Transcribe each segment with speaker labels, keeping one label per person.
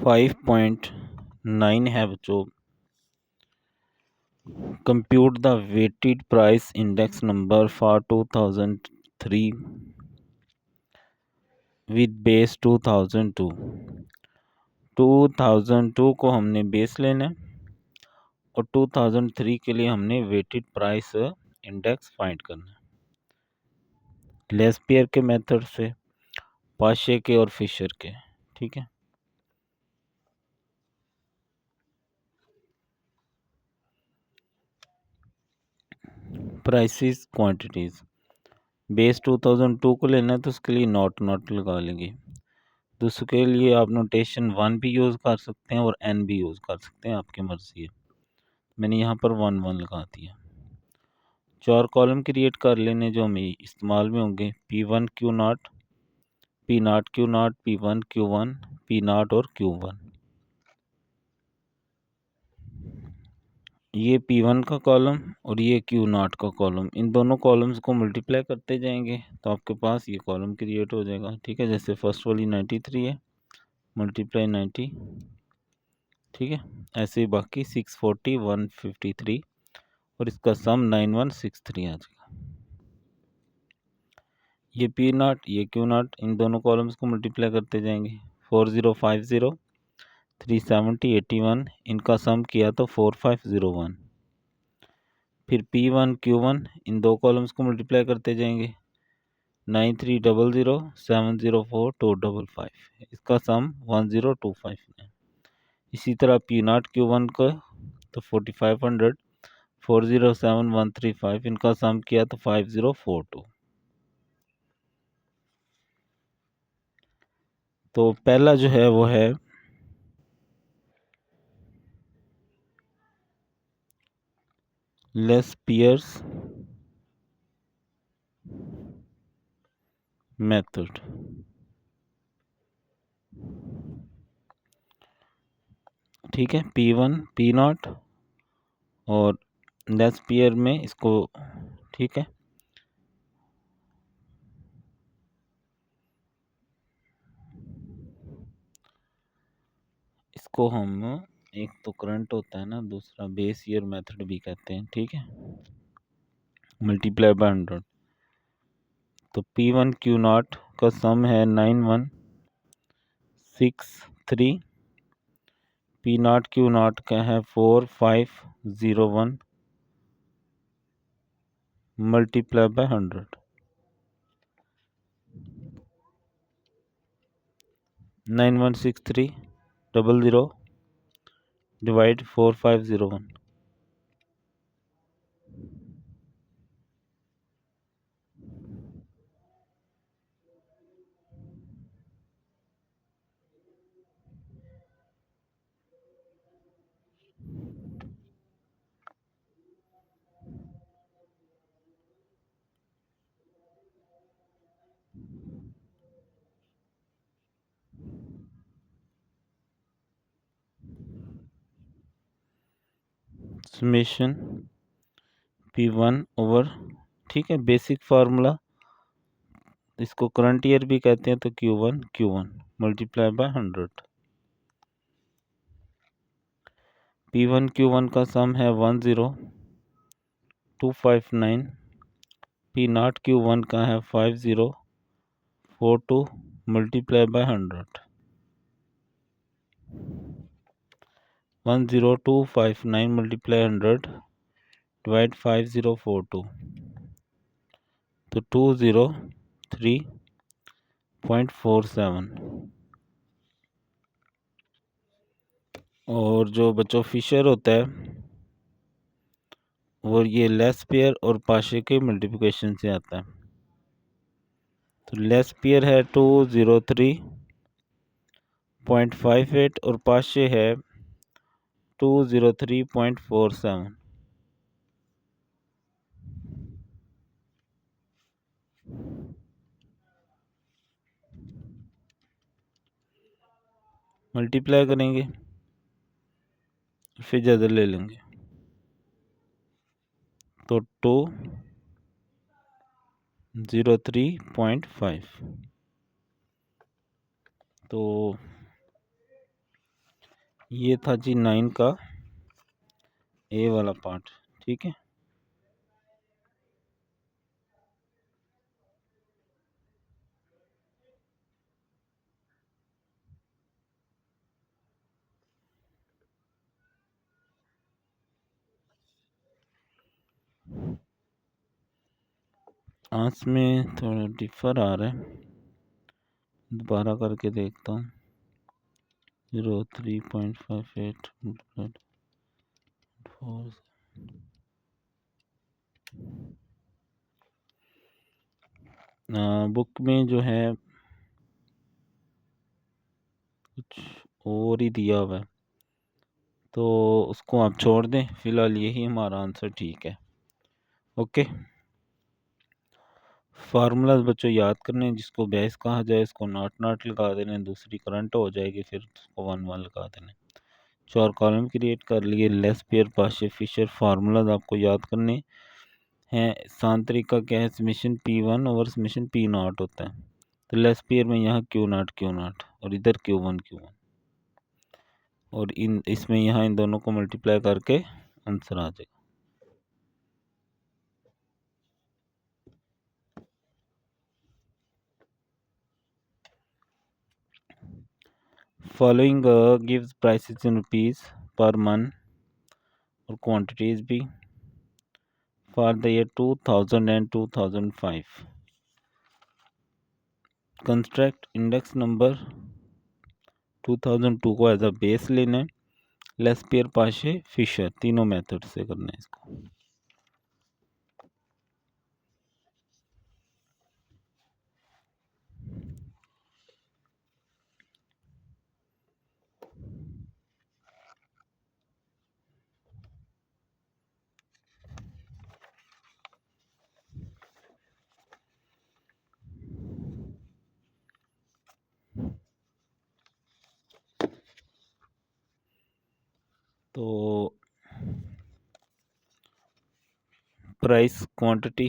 Speaker 1: 5.9 है बच्चों। Compute the weighted price index number for 2003 with base 2002। 2002 को हमने बेस लेना है और 2003 के लिए हमने वेटेड प्राइस इंडेक्स फाइंड करना है लेस्पियर के मेथड से, पाशे के और फिशर के। ठीक है, प्राइसेस क्वांटिटीज बेस 2002 को लेना है तो उसके लिए नॉट लगा लेंगे। दूसरे के लिए आप नोटेशन 1 भी यूज़ कर सकते हैं और n भी यूज़ कर सकते हैं, आपकी मर्ज़ी है। मैंने यहाँ पर 1 लगा दिया। 4 कॉलम क्रिएट कर लेने जो हमें इस्तेमाल में होंगे, P1 Q0, P0 Q0, P1 Q1, P0 और Q1। ये P1 का कॉलम और ये Q0 का कॉलम, इन दोनों कॉलम्स को मल्टीप्लाई करते जाएंगे तो आपके पास ये कॉलम क्रिएट हो जाएगा। ठीक है, जैसे फर्स्ट वाली 93 है, मल्टीप्लाई 90। ठीक है, ऐसे ही बाकी 640, 153 और इसका सम 9163 आ जाएगा। ये P0, ये Q0, इन दोनों कॉलम्स को मल्टीप्लाई करते जाएंगे। 4050, 370, 81, इनका सम किया तो 4501। फिर P1 Q1, इन दो कॉलम्स को मल्टीप्लाई करते जाएंगे। 9300, 704, 255, इसका सम 10259। इसी तरह P0 Q1 का तो 4500, 407135, इनका सम किया तो 5042। तो पहला जो है वो है लेस्पियर्स मेथड। ठीक है, P1 P0 और लेस्पियर में इसको, ठीक है, इसको हम, एक तो करंट होता है ना, दूसरा बेस ईयर मेथड भी कहते हैं। ठीक है, मल्टीप्लाई बाय 100। तो P1 Q0 का सम है 9163, P0 Q0 का है 4501 multiply by 100। 916300 divide 4501। Summation P1 over, ठीक है, बेसिक फार्मूला, इसको करंट ईयर भी कहते हैं, तो Q1 multiply by 100। P1 Q1 का सम है 10259, P0 Q1 का है 5042 मल्टीप्लाई बाय 100। 10259 मल्टीप्लाई 100 डिवाइड 5042, तो 203.47। और जो बच्चों फिशर होता है वो ये लेस्पियर और पाशे के मल्टीप्लिकेशन से आता है। तो लेस्पियर है 203.58 और पाशे है 203.47। मल्टीप्लाई करेंगे फिर ज़्यादा ले लेंगे तो 203.5। तो ये था जी 9 का ए वाला पार्ट, ठीक है। आज में थोड़ा डिफर आ रहा है, दोबारा करके देखता हूँ। 03.58 4 बुक में जो है कुछ और ही दिया हुआ है, तो उसको आप छोड़ दें, फिलहाल यही हमारा आंसर ठीक है। ओके, फार्मूलाज बच्चों याद करने, जिसको बेस कहा जाए इसको नॉट नॉट लगा देने, दूसरी करंट हो जाएगी, फिर उसको 1 1 लगा देने। 4 कॉलम क्रिएट कर लिए। लेस पेयर पाशे फिशर फार्मूलाज आपको याद करने हैं। सांतरिक का क्या है, summation P1 over summation P0 होता है। तो लेस पेयर में यहाँ Q0 और इधर Q1 और इसमें यहाँ इन दोनों को मल्टीप्लाई करके आंसर आ जाएगा। Following gives prices in rupees per month और quantities भी for the year 2000 and 2005. Construct index number 2002 को एज अ बेस लेना है। लेस पेयर पाशे फिशर, तीनों मेथड से करना है इसको। तो प्राइस क्वांटिटी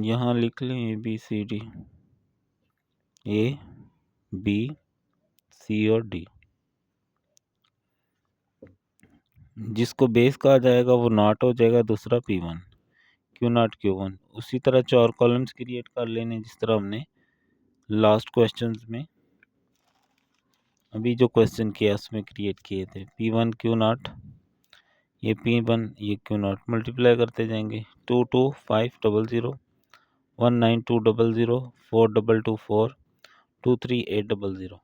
Speaker 1: यहाँ लिख लें, ABCD, ABC और D। जिसको बेस कहा जाएगा वो नॉट हो जाएगा, दूसरा P1, Q0 उसी तरह 4 कॉलम्स क्रिएट कर लेने, जिस तरह हमने लास्ट क्वेश्चंस में अभी जो क्वेश्चन किया उसमें क्रिएट किए थे। P1 Q0, ये P1 ये Q0 मल्टीप्लाई करते जाएंगे। 22500 19200 4224 23800,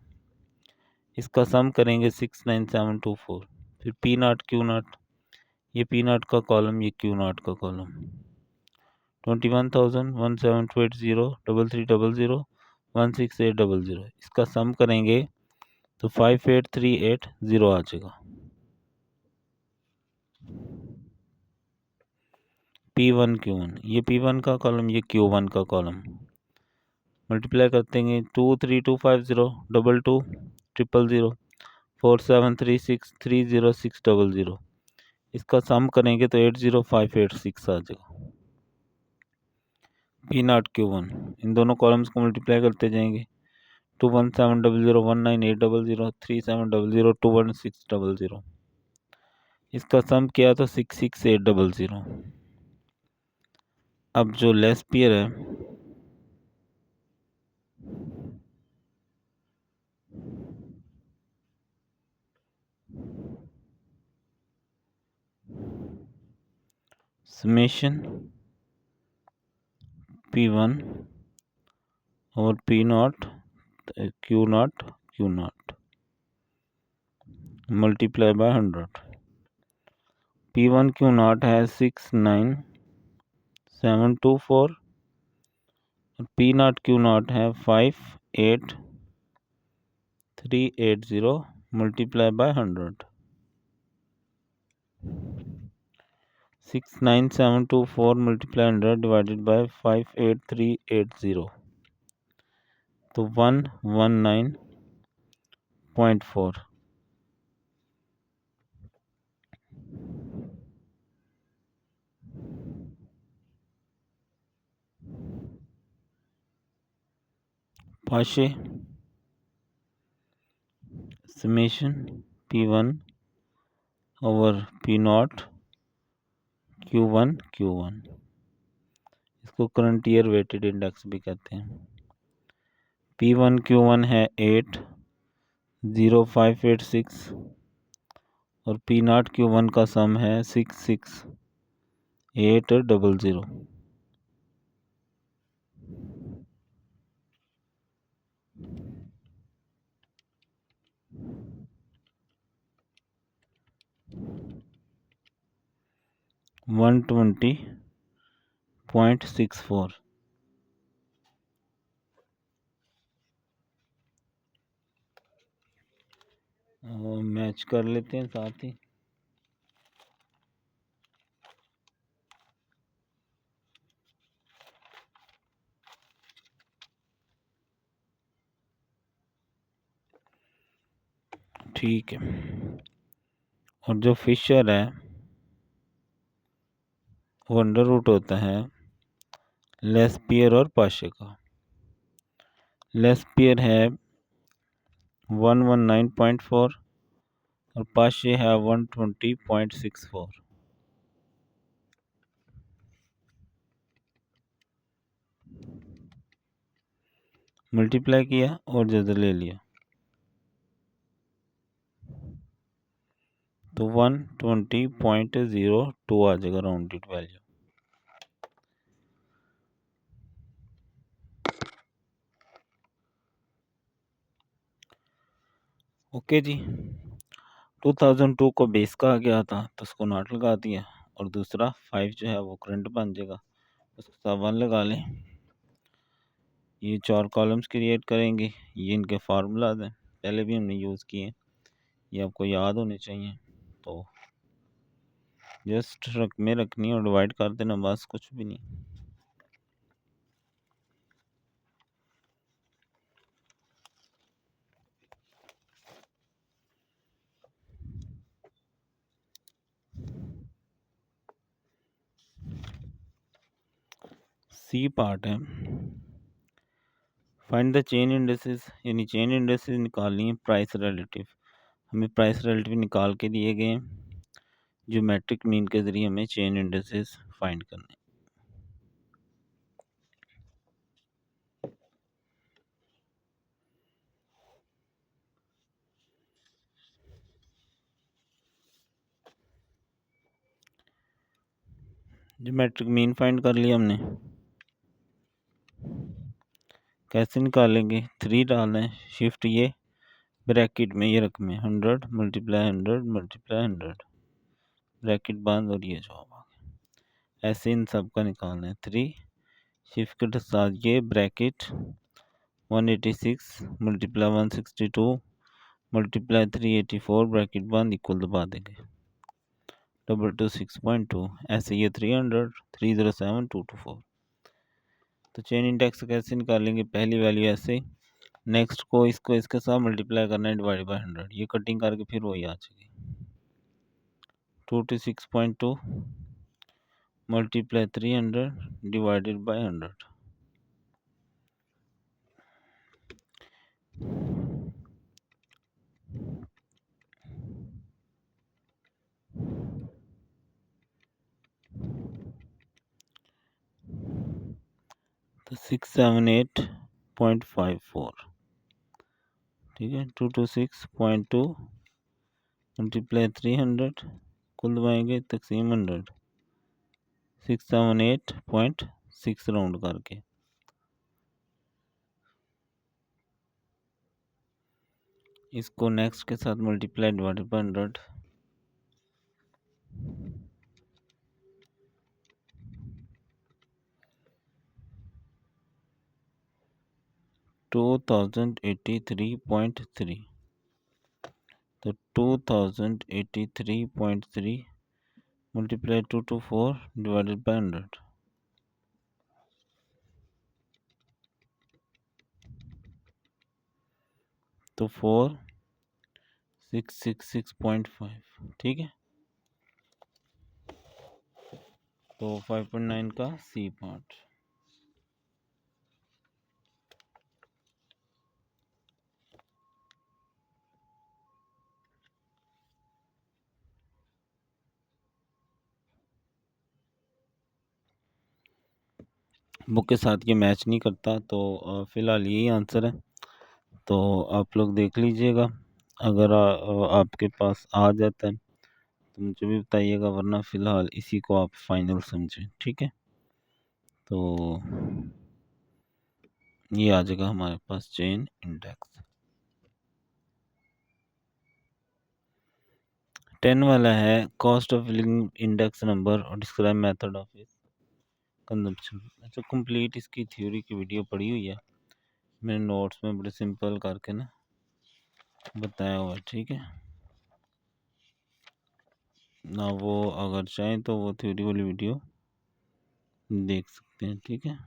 Speaker 1: इसका सम करेंगे 69724। फिर P0 Q0, ये P0 का कॉलम ये Q0 का कॉलम। 21,000 17280 3300 16800, इसका सम करेंगे तो 58380 आ जाएगा। P1 Q1, ये P1 का कॉलम ये Q1 का कॉलम मल्टीप्लाई करते हैं। 23250 22 000 4736 300600, इसका सम करेंगे तो 80586 आ जाएगा। P0 Q1, इन दोनों कॉलम्स को मल्टीप्लाई करते जाएंगे। 21700 19800 3700 21600, इसका सम किया तो 66800। अब जो लेस पेयर है समेशन P1 और P0 Q0 multiply by 100। P1 Q0 है 69724 और P0 Q0 है 58380 multiply by 100। 69724 multiply 100 divided by 58380, तो 119.4। पाशे summation P1 over P0 Q1 इसको करंट ईयर वेटेड इंडेक्स भी कहते हैं। P1 Q1 है 80586 और P0 Q1 का सम है 66800। $120.64 मैच कर लेते हैं साथ ही। ठीक है, और जो फिशर है वो अंडर रूट होता है लेस्पियर और पाशे का। लेस्पियर है 119.4 और पाशे है 120.64। मल्टीप्लाई किया और ज़्यादा ले लिया तो 120.02 आ जाएगा राउंडेड वैल्यू। ओके जी, 2002 को बेस कहा गया था तो उसको नॉट लगा दिया, और दूसरा 5 जो है वो करंट बन जाएगा, उसको साथ 1 लगा लें। ये 4 कॉलम्स क्रिएट करेंगे, ये इनके फार्मूलाज हैं, पहले भी हमने यूज़ किए, ये आपको याद होने चाहिए। तो जस्ट रक में रखनी और डिवाइड कर देना, बस कुछ भी नहीं। सी पार्ट है, फाइंड द चेन इंडेक्सेस, यानी चेन इंडेक्सेस निकालनी है प्राइस रिलेटिव। हमें प्राइस रिलेटिव निकाल के दिए गए हैं, ज्योमेट्रिक मीन के ज़रिए हमें चेन इंडेक्सेस फाइंड करने हैं। ज्योमेट्रिक मीन फाइंड कर लिया हमने, कैसे निकालेंगे? 3 डालना है, शिफ्ट ये ब्रैकेट में ये रकम है 100 मल्टीप्लाई 100 मल्टीप्लाई 100 ब्रैकेट बंद, और ये जवाब आ गया। ऐसे इन सब का निकालना है। 3 शिफ्ट के साथ ये ब्रैकेट 186 मल्टीप्लाई 162 मल्टीप्लाई 384 ब्रैकेट बंद इक्वल दबा देंगे 226.2। ऐसे ये 300 307 224। तो चेन इंडेक्स कैसे निकालेंगे? पहली वैल्यू ऐसे, नेक्स्ट को इसको इसके साथ मल्टीप्लाई करना है डिवाइड बाय 100, ये कटिंग करके फिर वही आ जाएगी 226.2 मल्टीप्लाई 300 डिवाइडेड बाय 100। तो 678.54, ठीक है। 226.2 मल्टीप्लाई 300 कुल दबाएंगे तकसीम 100, 678.6 राउंड करके। इसको नेक्स्ट के साथ मल्टीप्लाई डिवाइडेड बाय 100, 2083.3। तो 2083.3 मल्टीप्लाई 224 डिवाइडेड बाय 100, तो 4666.5, ठीक है। तो 5.9 का सी पार्ट। बुक के साथ ये मैच नहीं करता। तो फ़िलहाल यही आंसर है। तो आप लोग देख लीजिएगा, अगर आपके पास आ जाता है तो मुझे भी बताइएगा, वरना फ़िलहाल इसी को आप फाइनल समझें, ठीक है। तो ये आ जाएगा हमारे पास चेन इंडेक्स। 10 वाला है cost of living index number और describe method of its consumption. अच्छा, कंप्लीट इसकी थ्योरी की वीडियो पड़ी हुई है मैंने नोट्स में, बड़े सिंपल करके ना बताया हुआ है, ठीक है ना। वो अगर चाहें तो वो थ्योरी वाली वीडियो देख सकते हैं, ठीक है।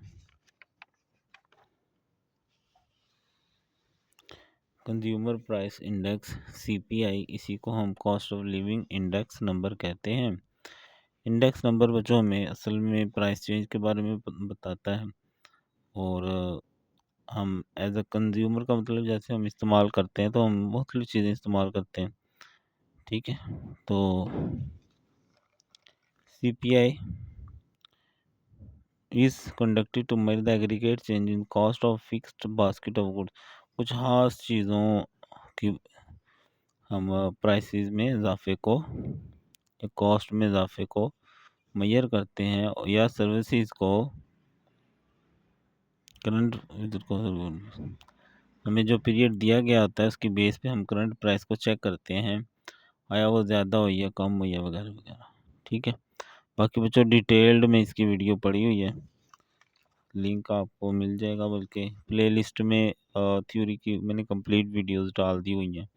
Speaker 1: कंज्यूमर प्राइस इंडेक्स CPI, इसी को हम cost of living index number कहते हैं। इंडेक्स नंबर बच्चों में असल में प्राइस चेंज के बारे में बताता है। और हम एज अ कंज्यूमर का मतलब जैसे हम इस्तेमाल करते हैं तो हम बहुत सारी चीज़ें इस्तेमाल करते हैं, ठीक है। तो CPI is conducted to measure the aggregate change in cost of fixed basket of goods. कुछ खास चीज़ों की हम प्राइसेस में इजाफे को या कॉस्ट में इजाफे को मेजर करते हैं, या सर्विसेज को करंट को हमें जो पीरियड दिया गया होता है उसकी बेस पे हम करंट प्राइस को चेक करते हैं, आया वो ज़्यादा हुई है, कम हुई है, वगैरह वगैरह, ठीक है। बाकी बच्चों डिटेल्ड में इसकी वीडियो पड़ी हुई है, लिंक आपको मिल जाएगा, बल्कि प्लेलिस्ट में थ्योरी की मैंने कंप्लीट वीडियोस डाल दी हुई हैं।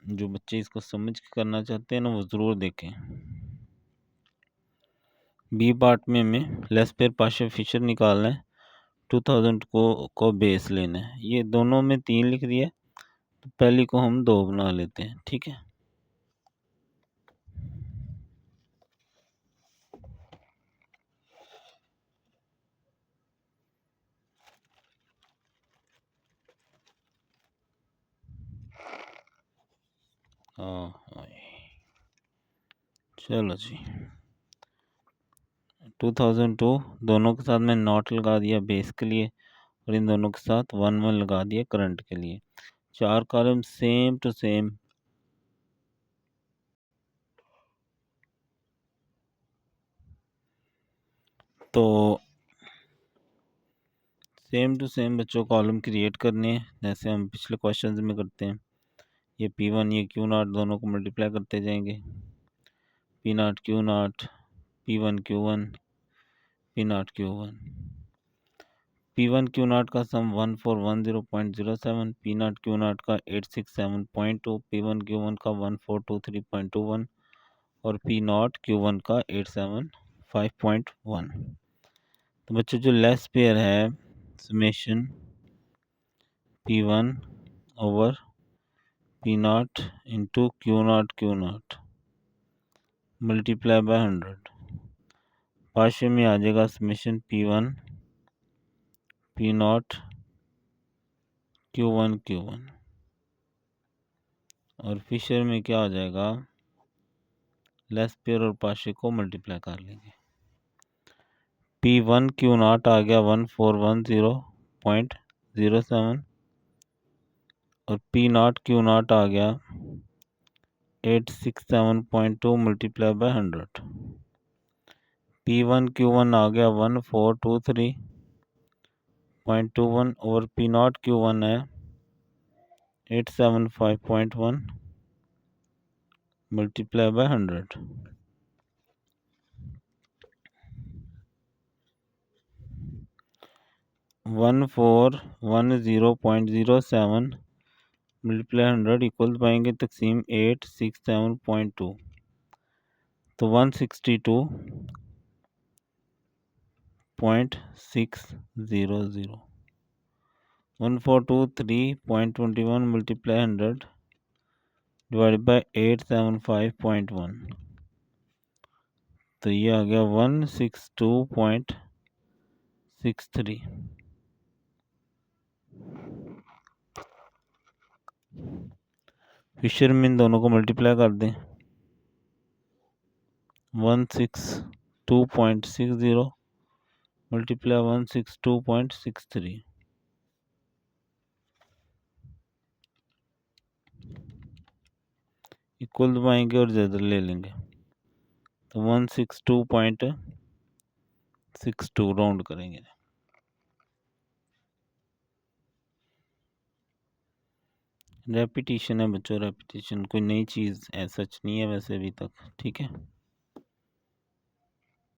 Speaker 1: जो बच्चे इसको समझ के करना चाहते हैं ना, वो ज़रूर देखें। बी पार्ट में हमें लेस पेयर पार्शियल फिशर निकालना है, 2000 को बेस लेना है। ये दोनों में 3 लिख दिया, तो पहली को हम 2 बना लेते हैं, ठीक है। हाँ, चलो जी, 2002 दोनों के साथ मैं नॉट लगा दिया बेस के लिए, और इन दोनों के साथ 1 लगा दिया करंट के लिए। 4 कॉलम सेम टू सेम, तो सेम टू सेम बच्चों कॉलम क्रिएट करने हैं, जैसे हम पिछले क्वेश्चन में करते हैं। ये P1 ये Q0 दोनों को मल्टीप्लाई करते जाएंगे, P0 Q0, P1 Q1, P0 Q1। P1 Q0 का सम 1410.07, P0 Q0 का 867.2, P1 Q1 का 1423.21 और P0 Q1 का 875.1। तो बच्चों जो लेस पेयर है, summation P1 over P0 into Q0 multiply by 100, partial में आ जाएगा समेशन P1 P0 Q1 और फिशर में क्या आ जाएगा, लेस पेयर और पार्शियल को मल्टीप्लाई कर लेंगे। P1 Q0 आ गया 1410.07 और P0 Q0 आ गया 867.2 मल्टीप्लाई बाय 100। P1 Q1 आ गया 1423.21 और P0 Q1 है 875.1 multiply by 100। One 1410.07 multiply 100 equal पाएंगे तकसीम 867.2, तो 162.600। 1423.21 मल्टीप्लाई 100 डिवाइड बाय 875.1, तो ये आ गया 162.63। फिशर में इन दोनों को मल्टीप्लाई कर दें, 162.60 मल्टीप्लाई 162.63, इक्वल दबाएंगे और ज़्यादा ले लेंगे तो 162.62 राउंड करेंगे। रेपिटेशन है बच्चों, रेपिटेशन कोई नई चीज़ ऐसा सच नहीं है वैसे अभी तक, ठीक है।